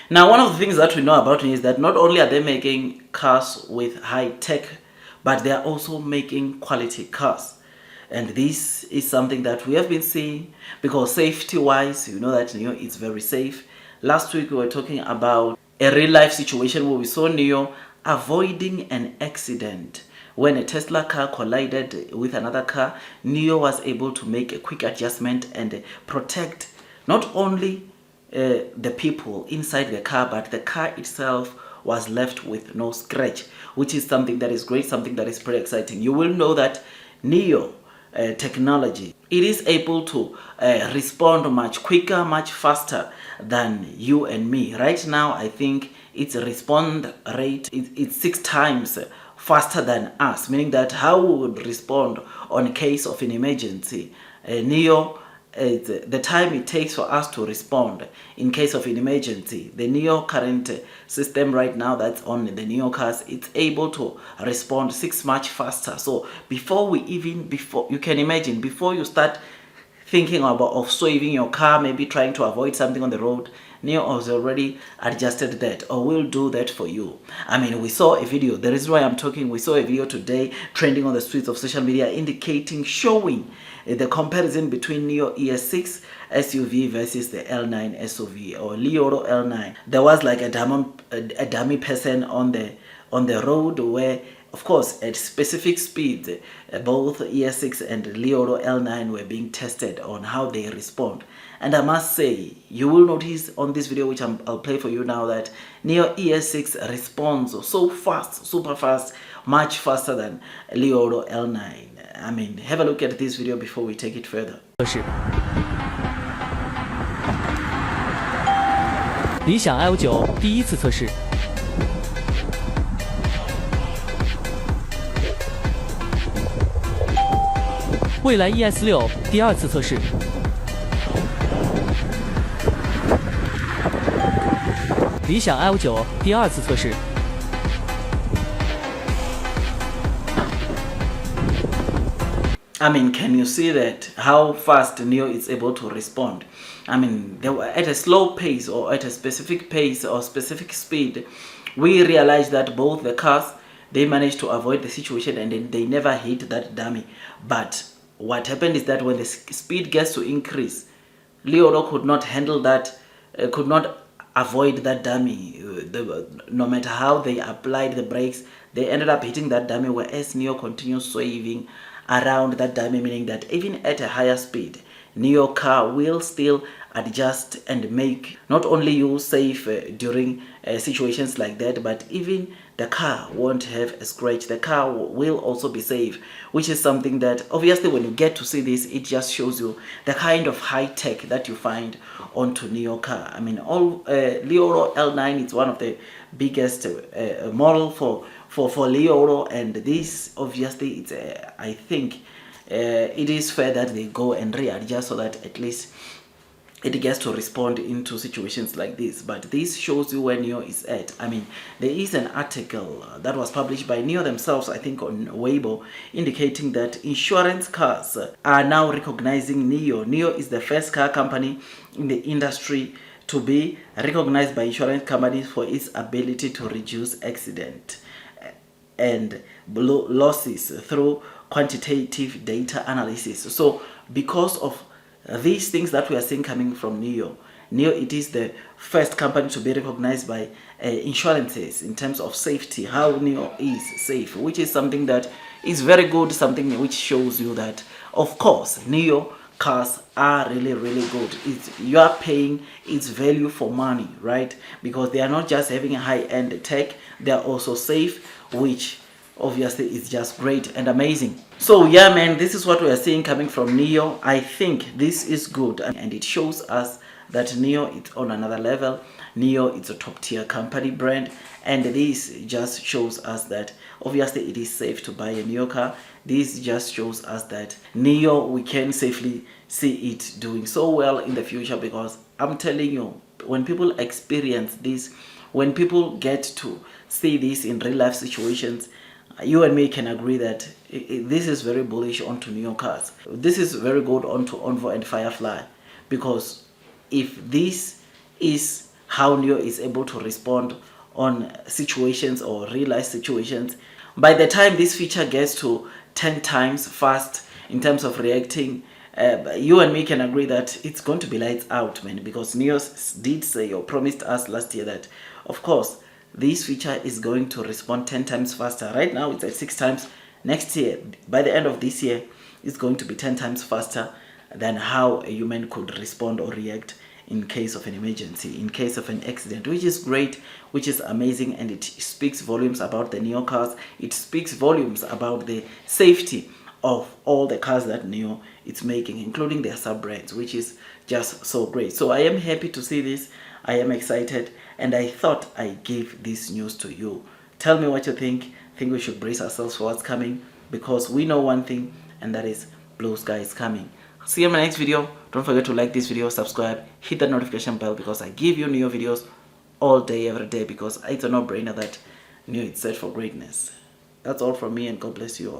Now, one of the things that we know about NIO is that not only are they making cars with high tech, but they are also making quality cars. And this is something that we have been seeing, because safety wise, you know that NIO is very safe. Last week we were talking about a real life situation where we saw NIO avoiding an accident. When a Tesla car collided with another car, NIO was able to make a quick adjustment and protect not only the people inside the car, but the car itself was left with no scratch, which is something that is great, something that is pretty exciting. You will know that NIO technology, it is able to respond much quicker, much faster than you and me. Right now, I think its response rate it's 6 times faster than us, meaning that how we would respond on a case of an emergency. NIO, the time it takes for us to respond in case of an emergency, the NIO current system right now that's on the NIO cars, it's able to respond 6 much faster. So before you can imagine, before you start thinking about of swerving your car, maybe trying to avoid something on the road, NIO has already adjusted that, or will do that for you. I mean, we saw a video, the reason why I'm talking, we saw a video today trending on the streets of social media showing the comparison between NIO ES6 SUV versus the L9 SUV or Li Auto L9. There was like a dummy person on the road where, of course, at specific speeds, both ES6 and Li Auto L9 were being tested on how they respond. And I must say, you will notice on this video, which I'll play for you now, that NIO ES6 responds so fast, super fast, much faster than Li Auto L9. I mean, have a look at this video before we take it further. 理想 i9 第一次测试。蔚来 ES6 第二次测试。理想 i9 第二次测试。I mean, can you see that? How fast NIO is able to respond? I mean, they were at a slow pace or at a specific pace or specific speed. We realized that both the cars, they managed to avoid the situation and they never hit that dummy. But what happened is that when the speed gets to increase, Li Auto could not handle that, could not avoid that dummy. No matter how they applied the brakes, they ended up hitting that dummy, whereas NIO continues swerving around that dummy, meaning that even at a higher speed, NIO car will still adjust and make not only you safe during situations like that, but even the car won't have a scratch. The car will also be safe, which is something that obviously when you get to see this, it just shows you the kind of high tech that you find onto NIO car. I mean, all Li Auto L9 is one of the biggest model for Li Auto, and this obviously it's I think it is fair that they go and readjust so that at least it gets to respond into situations like this. But this shows you where NIO is at. I mean, there is an article that was published by NIO themselves, I think on Weibo, indicating that insurance cars are now recognizing NIO. NIO is the first car company in the industry to be recognized by insurance companies for its ability to reduce accident and losses through quantitative data analysis. So because of these things that we are seeing coming from NIO, it is the first company to be recognized by insurances in terms of safety, how NIO is safe, which is something that is very good, something which shows you that, of course, NIO cars are really good. You are paying its value for money, right? Because they are not just having a high-end tech, they are also safe, which obviously is just great and amazing. So yeah, man, this is what we are seeing coming from NIO. I think this is good, and it shows us that NIO is on another level. NIO is a top tier company brand, and this just shows us that obviously it is safe to buy a NIO car. This just shows us that NIO, we can safely see it doing so well in the future, because I'm telling you, when people experience this, when people get to see this in real life situations, you and me can agree that this is very bullish onto NIO cars. This is very good onto Envoy and Firefly, because if this is how NIO is able to respond on situations or real life situations. By the time this feature gets to 10 times fast in terms of reacting, you and me can agree that it's going to be lights out, man, because NIO did say or promised us last year that, of course, this feature is going to respond 10 times faster. Right now it's at 6 times. Next year, by the end of this year, it's going to be 10 times faster than how a human could respond or react in case of an emergency, in case of an accident, which is great, which is amazing, and it speaks volumes about the NIO cars. It speaks volumes about the safety of all the cars that NIO is making, including their sub-brands, which is just so great. So I am happy to see this. I am excited, and I thought I gave this news to you. Tell me what you think. I think we should brace ourselves for what's coming, because we know one thing, and that is blue sky is coming. See you in my next video. Don't forget to like this video, subscribe, hit that notification bell, because I give you new videos all day, every day, because it's a no-brainer that NIO is set for greatness. That's all from me, and God bless you all.